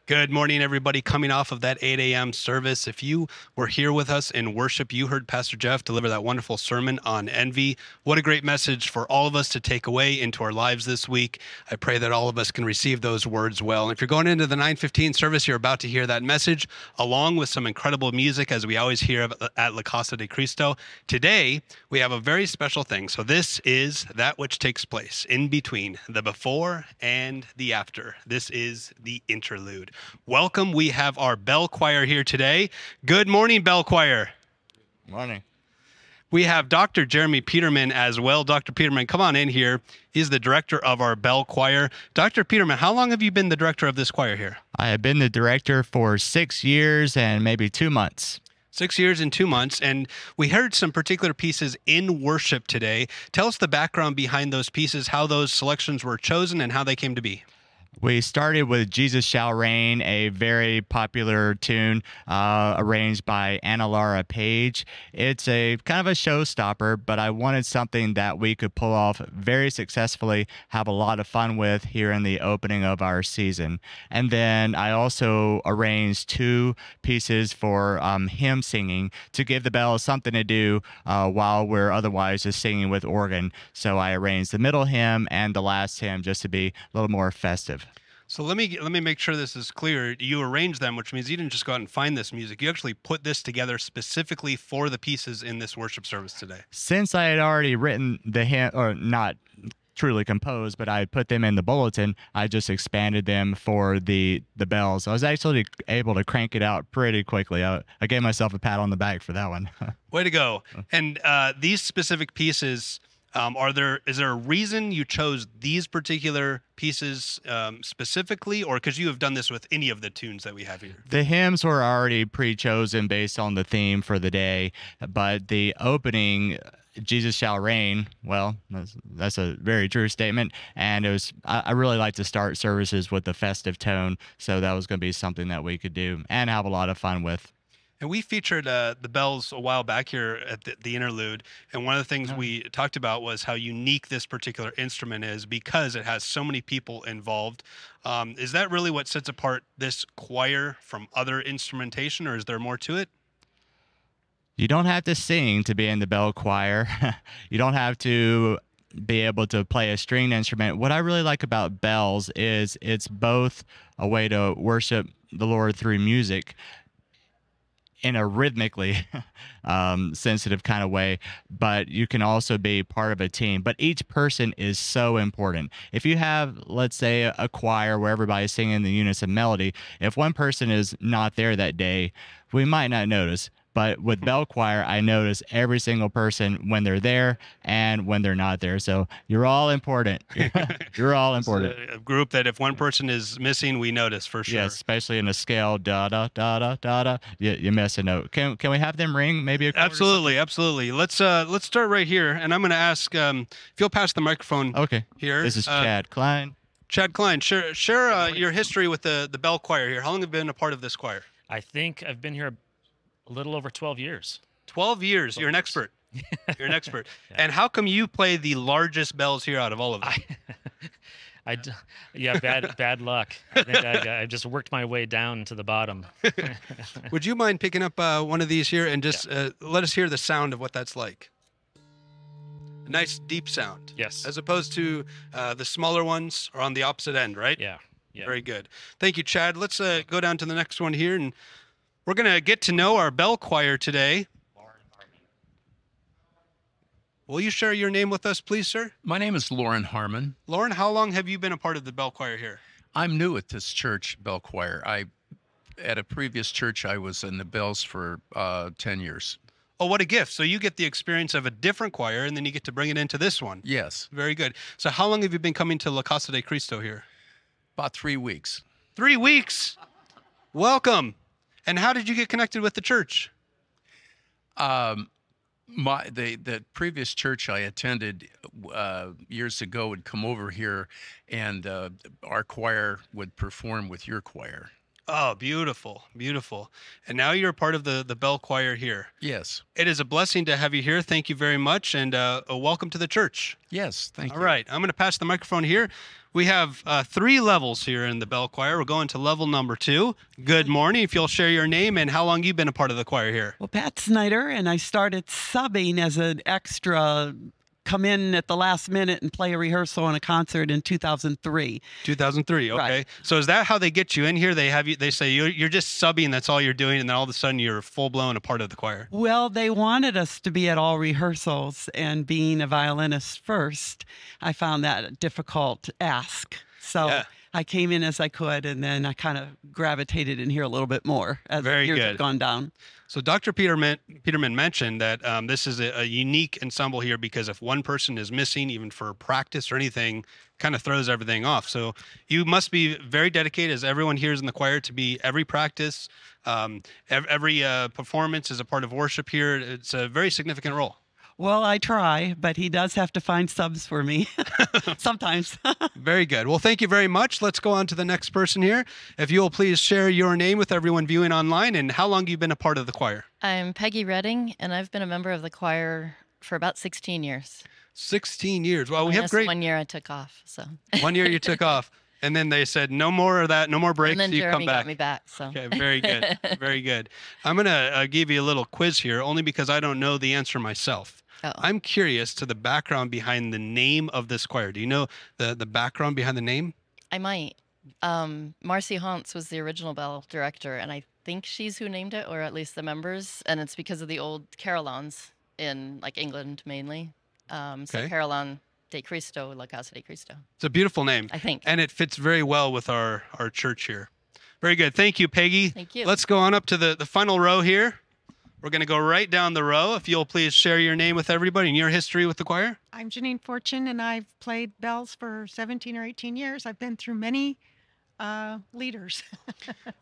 Good morning, everybody. Coming off of that 8 a.m. service, if you were here with us in worship, you heard Pastor Jeff deliver that wonderful sermon on envy. What a great message for all of us to take away into our lives this week. I pray that all of us can receive those words well. And if you're going into the 9:15 service, you're about to hear that message along with some incredible music, as we always hear at La Casa de Cristo. Today, we have a very special thing. So this is that which takes place in between the before and the after. This is the interlude. Welcome. We have our bell choir here today. Good morning, bell choir. Morning. We have Dr. Jeremy Peterman as well. Dr. Peterman, come on in here. He's the director of our bell choir. Dr. Peterman, how long have you been the director of this choir here? I have been the director for 6 years and maybe 2 months. 6 years and 2 months, and we heard some particular pieces in worship today. Tell us the background behind those pieces, how those selections were chosen, and how they came to be. We started with Jesus Shall Reign, a very popular tune arranged by Anna Laura Page. It's a kind of a showstopper, but I wanted something that we could pull off very successfully, have a lot of fun with here in the opening of our season. And then I also arranged 2 pieces for hymn singing to give the bells something to do while we're otherwise just singing with organ. So I arranged the middle hymn and the last hymn just to be a little more festive. So let me make sure this is clear. You arranged them, which means you didn't just go out and find this music. You actually put this together specifically for the pieces in this worship service today. Since I had already written the hymn, or not truly composed, but I put them in the bulletin, I just expanded them for the bells. I was actually able to crank it out pretty quickly. I gave myself a pat on the back for that one. Way to go. And these specific pieces, is there a reason you chose these particular pieces specifically, or because you have done this with any of the tunes that we have here? The hymns were already pre-chosen based on the theme for the day, but the opening, Jesus Shall Reign, well, that's a very true statement, and I really like to start services with a festive tone, so that was going to be something that we could do and have a lot of fun with. And we featured the bells a while back here at the interlude, and one of the things we talked about was how unique this particular instrument is because it has so many people involved. Is that really what sets apart this choir from other instrumentation, or is there more to it? You don't have to sing to be in the bell choir. You don't have to be able to play a stringed instrument. What I really like about bells is it's both a way to worship the Lord through music in a rhythmically sensitive kind of way, but you can also be part of a team. But each person is so important. If you have, let's say, a choir where everybody's singing the unison melody, if one person is not there that day, we might not notice. But with bell choir, I notice every single person when they're there and when they're not there. So you're all important. You're all important. It's a group that if one person is missing, we notice for sure. Yes, especially in a scale, da da da da da da. You miss a note. Can we have them ring? Maybe a chord. Absolutely. Let's start right here, and I'm going to ask if you'll pass the microphone. Okay. Here. This is Chad Klein. Chad Klein, share your history with the bell choir here. How long have you been a part of this choir? I think I've been here a little over 12 years. 12 years. You're an expert. You're an expert. Yeah. And how come you play the largest bells here out of all of them? Bad luck. I think I just worked my way down to the bottom. Would you mind picking up one of these here and just let us hear the sound of what that's like? A nice deep sound. Yes. As opposed to the smaller ones are on the opposite end, right? Yeah. Very good. Thank you, Chad. Let's go down to the next one here, and we're going to get to know our bell choir today. Will you share your name with us, please, sir? My name is Lauren Harmon. Lauren, how long have you been a part of the bell choir here? I'm new at this church bell choir. At a previous church, I was in the bells for 10 years. Oh, what a gift. So you get the experience of a different choir, and then you get to bring it into this one. Yes. Very good. So how long have you been coming to La Casa de Cristo here? About 3 weeks. 3 weeks. Welcome. And how did you get connected with the church? The previous church I attended years ago would come over here, and our choir would perform with your choir. Oh, beautiful, beautiful. And now you're a part of the bell choir here. Yes. It is a blessing to have you here. Thank you very much, and welcome to the church. Yes. Thank All you. right, I'm going to pass the microphone here. We have 3 levels here in the bell choir. We're going to level number 2. Good morning. If you'll share your name and how long you've been a part of the choir here. Well, Pat Snyder, and I started subbing as an extra, come in at the last minute and play a rehearsal on a concert in 2003. 2003. Okay. Right. So is that how they get you in here? They have you. They say you're just subbing. That's all you're doing, and then all of a sudden you're full blown a part of the choir. Well, they wanted us to be at all rehearsals, and being a violinist first, I found that a difficult ask. So Yeah. I came in as I could, and then I kind of gravitated in here a little bit more as Very years good. have gone down. So Dr. Peterman mentioned that this is a unique ensemble here because if one person is missing, even for practice or anything, kind of throws everything off. So you must be very dedicated, as everyone here is in the choir, to be every practice, every performance is a part of worship here. It's a very significant role. Well, I try, but he does have to find subs for me sometimes. Very good. Well, thank you very much. Let's go on to the next person here. If you will please share your name with everyone viewing online and how long you've been a part of the choir. I'm Peggy Redding, and I've been a member of the choir for about 16 years. 16 years. Well, we have Minus great. 1 year I took off, so. 1 year you took off. And then they said, no more of that, no more breaks. And then You Jeremy come back. got me back, so. Okay, very good. Very good. I'm going to give you a little quiz here, only because I don't know the answer myself. Uh-oh. I'm curious to the background behind the name of this choir. Do you know the background behind the name? I might. Marcy Hauntz was the original bell director, and I think she's who named it, or at least the members. And it's because of the old carillons in like England mainly. So Okay. Carillon de Cristo, La Casa de Cristo, It's a beautiful name. I think. And it fits very well with our church here. Very good. Thank you, Peggy. Thank you. Let's go on up to the final row here. We're going to go right down the row. If you'll please share your name with everybody and your history with the choir. I'm Janine Fortune, and I've played bells for 17 or 18 years. I've been through many leaders.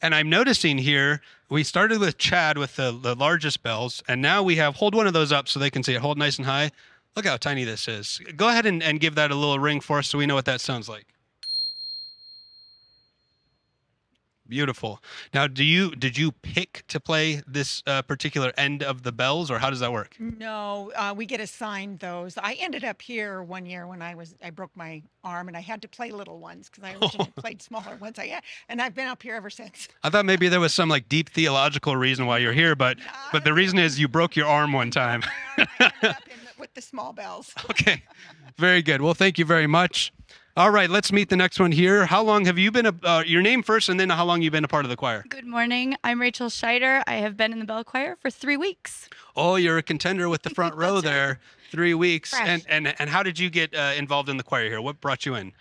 And I'm noticing here, we started with Chad with the largest bells, and now we have, hold one of those up so they can see it. Hold nice and high. Look how tiny this is. Go ahead and give that a little ring for us so we know what that sounds like. Beautiful. Now, did you pick to play this particular end of the bells, or how does that work? No, we get assigned those. I ended up here one year when I broke my arm, and I had to play little ones because I originally played smaller ones. And I've been up here ever since. I thought maybe there was some like deep theological reason why you're here, but the reason is you broke your arm one time. I ended up with the small bells. Okay, very good. Well, thank you very much. All right, let's meet the next one here. How long have you been your name first, and then how long you been a part of the choir? Good morning. I'm Rachel Scheider. I have been in the bell choir for 3 weeks. Oh, you're a contender with the front row there. 3 weeks. Fresh. And how did you get involved in the choir here? What brought you in?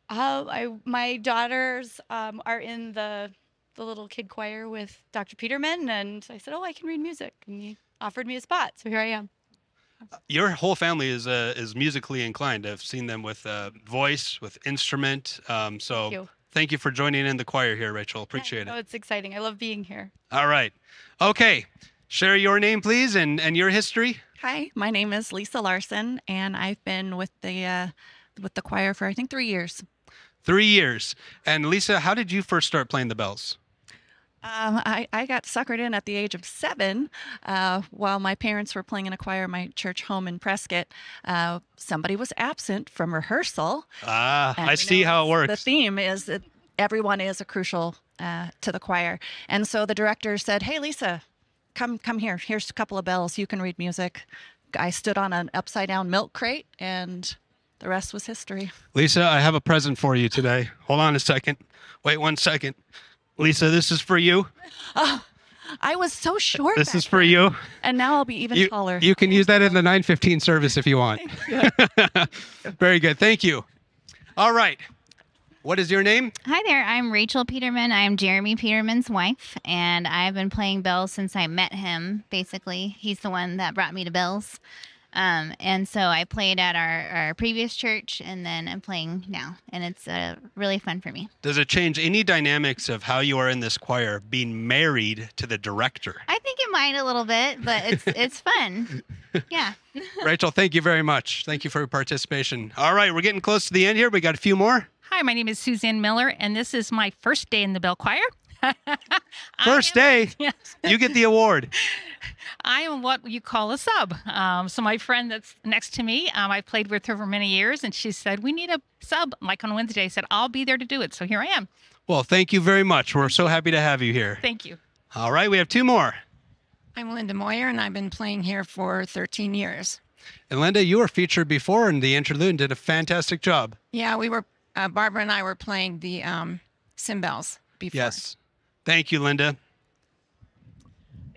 My daughters are in the little kid choir with Dr. Peterman, and I said, "Oh, I can read music," and he offered me a spot, so here I am. Your whole family is musically inclined. I've seen them with voice, with instrument. So thank you for joining in the choir here, Rachel. Appreciate Oh, it. it's exciting. I love being here. All right. Okay. Share your name, please, and your history. Hi, my name is Lisa Larson, and I've been with the choir for I think 3 years. 3 years. And Lisa, how did you first start playing the bells? I got suckered in at the age of 7 while my parents were playing in a choir in my church home in Prescott. Somebody was absent from rehearsal. I see how it works. The theme is that everyone is a crucial to the choir. And so the director said, "Hey, Lisa, come here. Here's a couple of bells. You can read music." I stood on an upside-down milk crate, and the rest was history. Lisa, I have a present for you today. Hold on a second. Wait 1 second. Lisa, this is for you. Oh, I was so short. This back is for then. you. And now I'll be even taller. You can use that in the 9:15 service if you want. Very good. Thank you. All right. What is your name? Hi there. I'm Rachel Peterman. I'm Jeremy Peterman's wife, and I've been playing bells since I met him, basically. He's the one that brought me to bells. And so I played at our previous church, and then I'm playing now, and it's really fun for me. Does it change any dynamics of how you are in this choir being married to the director? I think it might a little bit, but it's fun. Yeah. Rachel, thank you very much. Thank you for your participation. All right, we're getting close to the end here. We got a few more. Hi, my name is Suzanne Miller, and this is my first day in the bell choir. First day, Yes. you get the award. I am what you call a sub. So my friend that's next to me, I played with her for many years, and she said, we need a sub. Like on Wednesday, I said, I'll be there to do it. So here I am. Well, thank you very much. We're so happy to have you here. Thank you. All right, we have two more. I'm Linda Moyer, and I've been playing here for 13 years. And Linda, you were featured before in the Interlude and did a fantastic job. Yeah, we were, Barbara and I were playing the cymbals before. Yes. Thank you, Linda.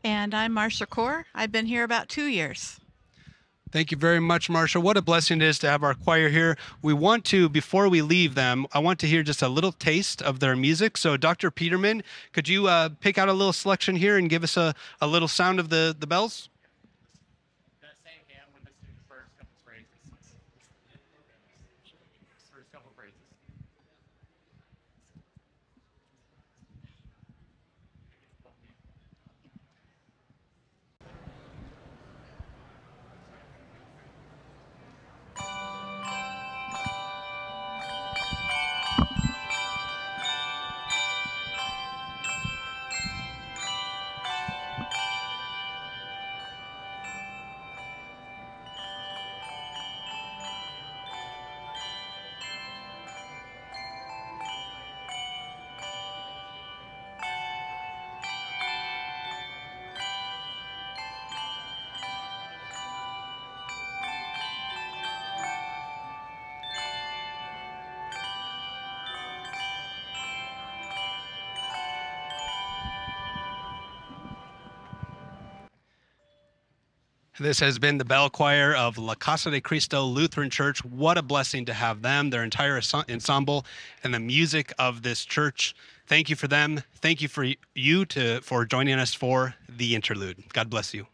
And I'm Marcia Core. I've been here about 2 years. Thank you very much, Marcia. What a blessing it is to have our choir here. We want to, before we leave them, I want to hear just a little taste of their music. So Dr. Peterman, could you pick out a little selection here and give us a little sound of the bells? That same hand with the first couple phrases. First couple phrases. This has been the bell choir of La Casa de Cristo Lutheran Church. What a blessing to have them, their entire ensemble, and the music of this church. Thank you for them. Thank you for you for joining us for the Interlude. God bless you.